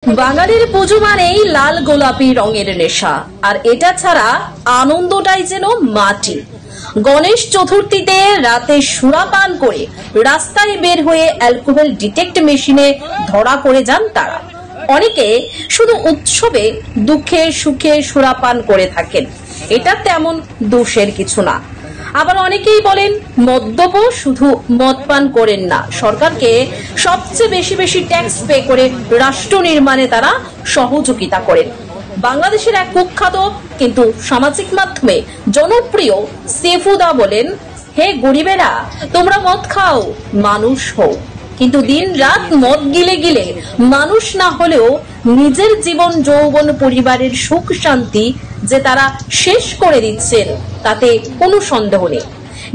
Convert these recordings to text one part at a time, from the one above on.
বাঙালির পুজো মানেই লাল গোলাপি রঙের নেশা, আর এটা ছাড়া আনন্দটাই যেন মাটি। গণেশ চতুর্থীতে রাতে সুরাপান করে রাস্তায় বের হয়ে অ্যালকোহল ডিটেক্ট মেশিনে ধরা পড়ে যান তারা। অনেকে শুধু উৎসবে দুঃখে সুখে সুরাপান করে থাকেন, এটা তেমন দোষের কিছু না। আবার অনেকেই বলেন মদ্যপ শুধু মদ পান করেন না, সরকারকে সবচেয়ে বেশি ট্যাক্স পে করে রাষ্ট্র নির্মাণে তারা সহযোগিতা করেন। বাংলাদেশের এক কুখ্যাত কিন্তু সামাজিক মাধ্যমে জনপ্রিয় সেফুদা বলেন, হে গরিবেরা, তোমরা মদ খাও, মানুষ হও, কিন্তু দিন রাত মদ গিলে গিলে মানুষ না হলেও নিজের জীবন যৌবন পরিবারের সুখ শান্তি যে তারা শেষ করে দিচ্ছেন তাতে কোনো সন্দেহ নেই।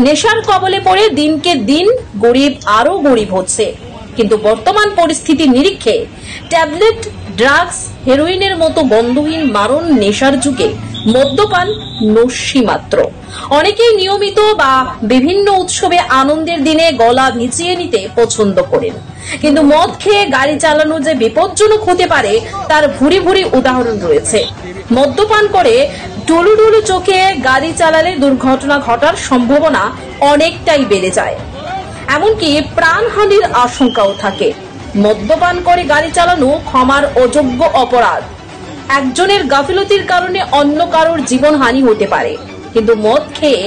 নেশার কবলে পড়ে দিনকে দিন গরিব আরো গরিব হচ্ছে, কিন্তু বর্তমান পরিস্থিতির নিরিখে ট্যাবলেট, ড্রাগস, হেরোইনের মতো গন্ধহীন মারণ নেশার যুগে মদ্যপান নস্যি মাত্র। অনেকেই নিয়মিত বা বিভিন্ন উৎসবে আনন্দের দিনে গলা ভিজিয়ে নিতে পছন্দ করেন, কিন্তু মদ খেয়ে গাড়ি চালানো যে বিপজ্জনক হতে পারে তার ভুরি ভুরি উদাহরণ রয়েছে। মদ্যপান করে ডুলু ডুলু চোখে গাড়ি চালালে দুর্ঘটনা ঘটার সম্ভাবনা অনেকটাই বেড়ে যায়, এমনকি প্রাণহানির আশঙ্কাও থাকে। মদ্যপান করে গাড়ি চালানো ক্ষমার অযোগ্য অপরাধ। একজনের গাফিলতির কারণে অন্য কারোর জীবনহানি হতে পারে, কিন্তু মদ খেয়ে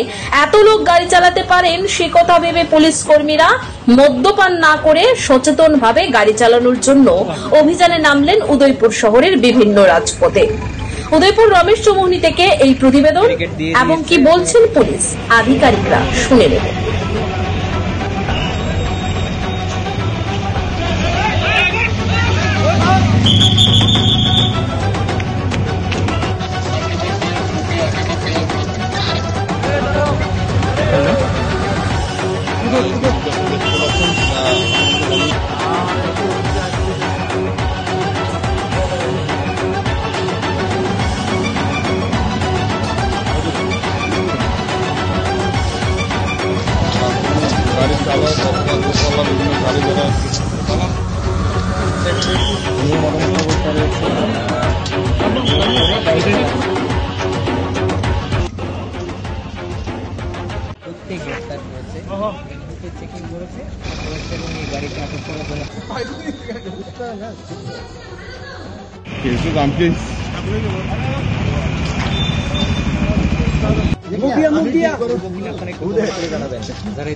এত লোক গাড়ি চালাতে পারেন সে কথা ভেবে পুলিশ কর্মীরা মদ্যপান না করে সচেতন ভাবে গাড়ি চালানোর জন্য অভিযানে নামলেন উদয়পুর শহরের বিভিন্ন রাজপথে। উদয়পুর রমেশ চৌমুহনী থেকে এই প্রতিবেদন, এবং কি বলছেন পুলিশ আধিকারিকরা শুনে নেব।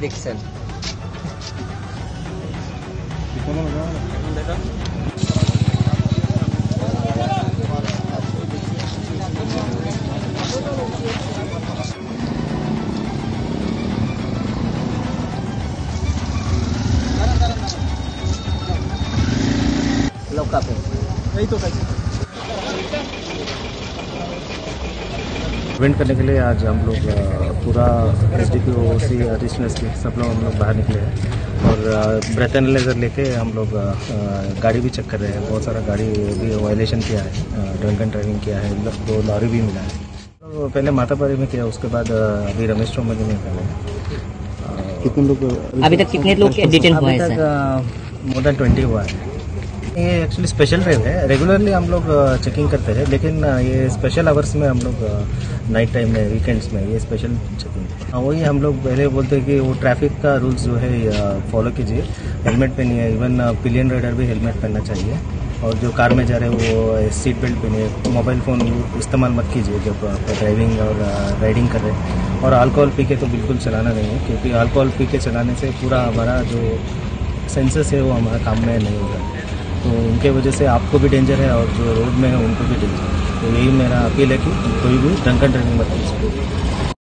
দেখছেন लौका पे नहीं तो कैसे इवेंट करने के लिए आज हम लोग पूरा SDPO सब लोग हम लोग बाहर निकले हैं और ब्रेथ एनालाइजर लेके हम लोग गाड़ी भी चेक कर रहे हैं। बहुत सारा गाड़ी भी वायलेशन किया है, ड्रंक एंड ड्राइविंग किया है, 2 लॉरी भी मिला है। तो पहले मातापारी में किया, उसके बाद अभी रमेश चौमनी में कर रहे हैं। कितने लोग अभी तक कितने लोग डिटेन हुए हैं? मोर देन 20 हुआ है। ये एक्चुअली स्पेशल ड्राइव है, रेगुलरली हम लोग चेकिंग करते हैं, लेकिन ये स्पेशल आवर्स में हम लोग नाइट टाइम में, वीकेंड्स में ये स्पेशल चेकिंग। वही हम लोग पहले बोलते हैं कि वो ट्रैफिक का रूल्स जो है फॉलो कीजिए, हेलमेट पहनिए, इवन पिलियन राइडर भी हेलमेट पहनना चाहिए, और जो कार में जा रहे हैं वो सीट बेल्ट पहनिए, मोबाइल फ़ोन इस्तेमाल मत कीजिए जब आप ड्राइविंग और राइडिंग कर रहे हैं, और अल्कोहल पी के तो बिल्कुल चलाना नहीं है, क्योंकि अल्कोहल पी के चलाने से पूरा हमारा जो सेंसेस है वो हमारा काम में नहीं होगा, तो उनके वजह से आपको भी डेंजर है और जो रोड में है उनको भी डेंजर है। तो यही मेरा अपील है कि कोई भी ड्रंक एंड ड्राइविंग मत कीजिए।